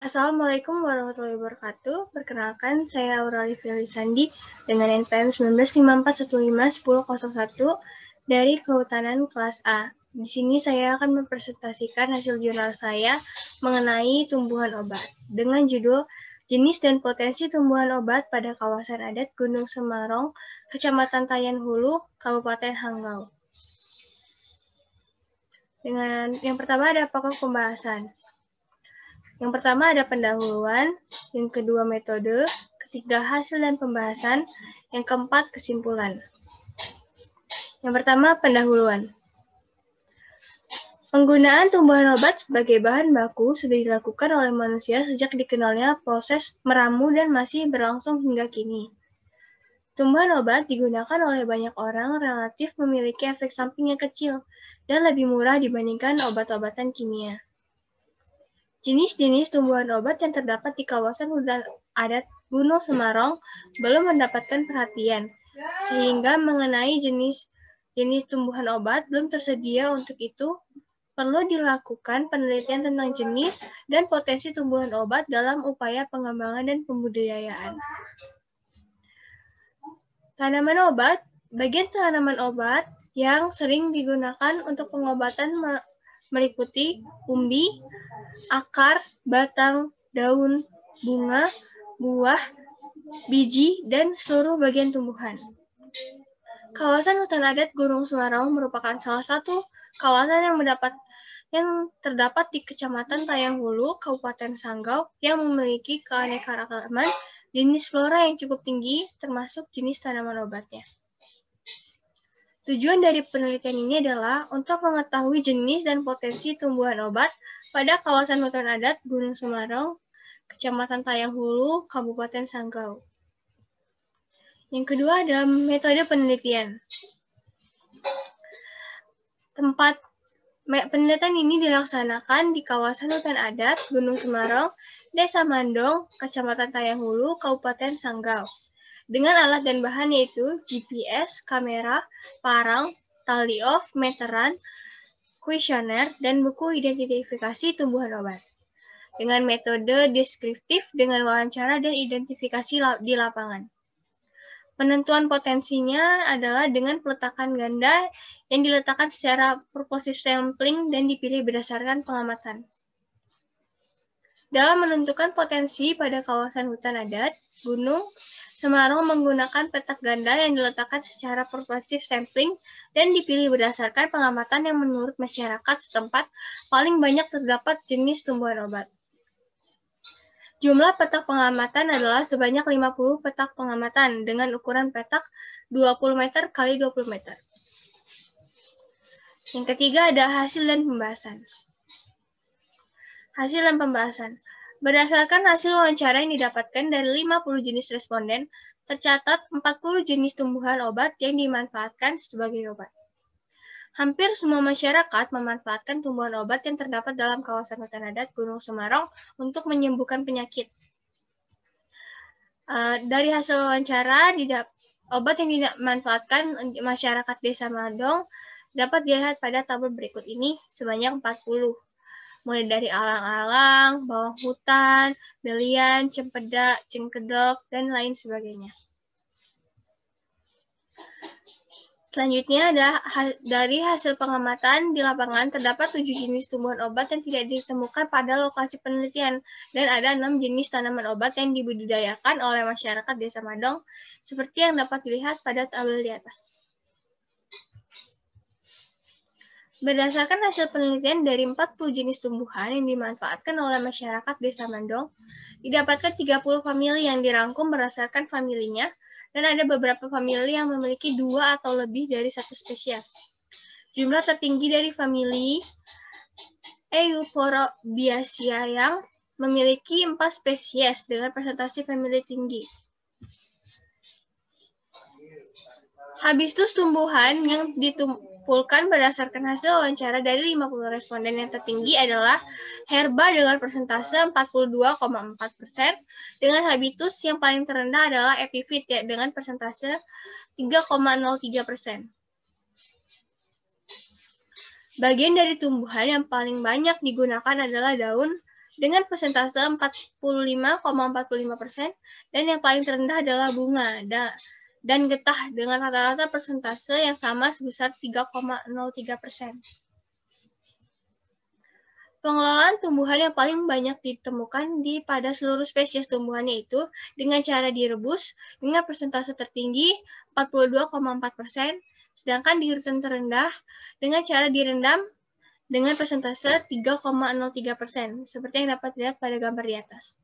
Assalamualaikum warahmatullahi wabarakatuh. Perkenalkan, saya Aurali Felisandi dengan NPM 1954151001 dari Kehutanan kelas A. Di sini saya akan mempresentasikan hasil jurnal saya mengenai tumbuhan obat dengan judul Jenis dan Potensi Tumbuhan Obat pada Kawasan Adat Gunung Semarang, Kecamatan Tayan Hulu, Kabupaten Hanggau. Yang pertama ada pokok pembahasan. Yang pertama ada pendahuluan, yang kedua metode, ketiga hasil dan pembahasan, yang keempat kesimpulan. Yang pertama pendahuluan. Penggunaan tumbuhan obat sebagai bahan baku sudah dilakukan oleh manusia sejak dikenalnya proses meramu dan masih berlangsung hingga kini. Tumbuhan obat digunakan oleh banyak orang relatif memiliki efek samping yang kecil dan lebih murah dibandingkan obat-obatan kimia. Jenis-jenis tumbuhan obat yang terdapat di kawasan hutan adat Gunung Semarang belum mendapatkan perhatian, sehingga mengenai jenis tumbuhan obat belum tersedia. Untuk itu, perlu dilakukan penelitian tentang jenis dan potensi tumbuhan obat dalam upaya pengembangan dan pembudidayaan. Tanaman obat, bagian tanaman obat yang sering digunakan untuk pengobatan meliputi umbi, akar, batang, daun, bunga, buah, biji, dan seluruh bagian tumbuhan. Kawasan hutan adat Gunung Semarang merupakan salah satu kawasan yang terdapat di Kecamatan Tayan Hulu, Kabupaten Sanggau, yang memiliki keanekaragaman jenis flora yang cukup tinggi, termasuk jenis tanaman obatnya. Tujuan dari penelitian ini adalah untuk mengetahui jenis dan potensi tumbuhan obat pada kawasan hutan adat Gunung Semarang, Kecamatan Tayan Hulu, Kabupaten Sanggau. Yang kedua adalah metode penelitian. Tempat penelitian ini dilaksanakan di kawasan hutan adat Gunung Semarang, Desa Mandong, Kecamatan Tayan Hulu, Kabupaten Sanggau. Dengan alat dan bahan yaitu GPS, kamera, parang, tali off, meteran, kuesioner, dan buku identifikasi tumbuhan obat. Dengan metode deskriptif dengan wawancara dan identifikasi di lapangan. Penentuan potensinya adalah dengan peletakan ganda yang diletakkan secara purposive sampling dan dipilih berdasarkan pengamatan. Dalam menentukan potensi pada kawasan hutan adat, Gunung Semarang menggunakan petak ganda yang diletakkan secara purposive sampling dan dipilih berdasarkan pengamatan yang menurut masyarakat setempat paling banyak terdapat jenis tumbuhan obat. Jumlah petak pengamatan adalah sebanyak 50 petak pengamatan dengan ukuran petak 20 meter x 20 meter. Yang ketiga ada hasil dan pembahasan. Hasil dan pembahasan. Berdasarkan hasil wawancara yang didapatkan dari 50 jenis responden, tercatat 40 jenis tumbuhan obat yang dimanfaatkan sebagai obat. Hampir semua masyarakat memanfaatkan tumbuhan obat yang terdapat dalam kawasan hutan adat Gunung Semarang untuk menyembuhkan penyakit. Dari hasil wawancara, obat yang dimanfaatkan masyarakat Desa Mandong dapat dilihat pada tabel berikut ini sebanyak 40. Mulai dari alang-alang, bawang hutan, belian, cempedak, cengkedok, dan lain sebagainya. Selanjutnya ada dari hasil pengamatan di lapangan terdapat 7 jenis tumbuhan obat yang tidak ditemukan pada lokasi penelitian dan ada 6 jenis tanaman obat yang dibudidayakan oleh masyarakat Desa Mandong seperti yang dapat dilihat pada tabel di atas. Berdasarkan hasil penelitian dari 40 jenis tumbuhan yang dimanfaatkan oleh masyarakat Desa Mandong, didapatkan 30 famili yang dirangkum berdasarkan familinya, dan ada beberapa famili yang memiliki 2 atau lebih dari 1 spesies. Jumlah tertinggi dari famili Euphorabiaceae yang memiliki 4 spesies dengan presentasi famili tinggi. Habitus tumbuhan yang ditumpulkan berdasarkan hasil wawancara dari 50 responden yang tertinggi adalah herba dengan persentase 42,4%, dengan habitus yang paling terendah adalah epifit dengan persentase 3,03%. Bagian dari tumbuhan yang paling banyak digunakan adalah daun dengan persentase 45,45%, dan yang paling terendah adalah bunga dan getah dengan rata-rata persentase yang sama sebesar 3,03%. Pengelolaan tumbuhan yang paling banyak ditemukan pada seluruh spesies tumbuhan yaitu dengan cara direbus dengan persentase tertinggi 42,4%, sedangkan di urutan terendah dengan cara direndam dengan persentase 3,03%, seperti yang dapat dilihat pada gambar di atas.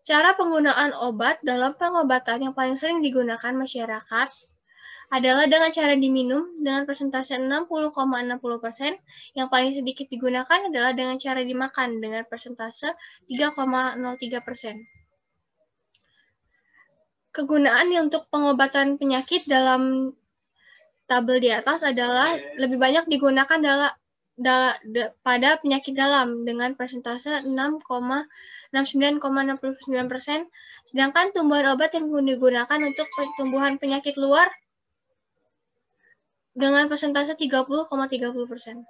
Cara penggunaan obat dalam pengobatan yang paling sering digunakan masyarakat adalah dengan cara diminum dengan persentase 60,60%, yang paling sedikit digunakan adalah dengan cara dimakan dengan persentase 3,03%. Kegunaan untuk pengobatan penyakit dalam tabel di atas adalah lebih banyak digunakan pada penyakit dalam dengan persentase 69,69%, sedangkan tumbuhan obat yang digunakan untuk tumbuhan penyakit luar dengan persentase 30,30%.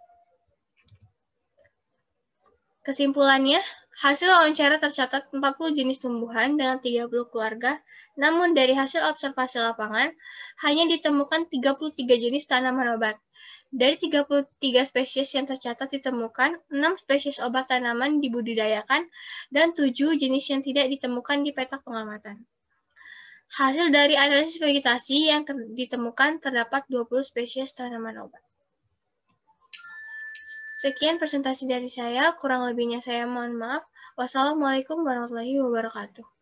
Kesimpulannya, hasil wawancara tercatat 40 jenis tumbuhan dengan 30 keluarga, namun dari hasil observasi lapangan, hanya ditemukan 33 jenis tanaman obat. Dari 33 spesies yang tercatat ditemukan, 6 spesies obat tanaman dibudidayakan, dan 7 jenis yang tidak ditemukan di peta pengamatan. Hasil dari analisis vegetasi yang ditemukan terdapat 20 spesies tanaman obat. Sekian presentasi dari saya, kurang lebihnya saya mohon maaf. Wassalamualaikum warahmatullahi wabarakatuh.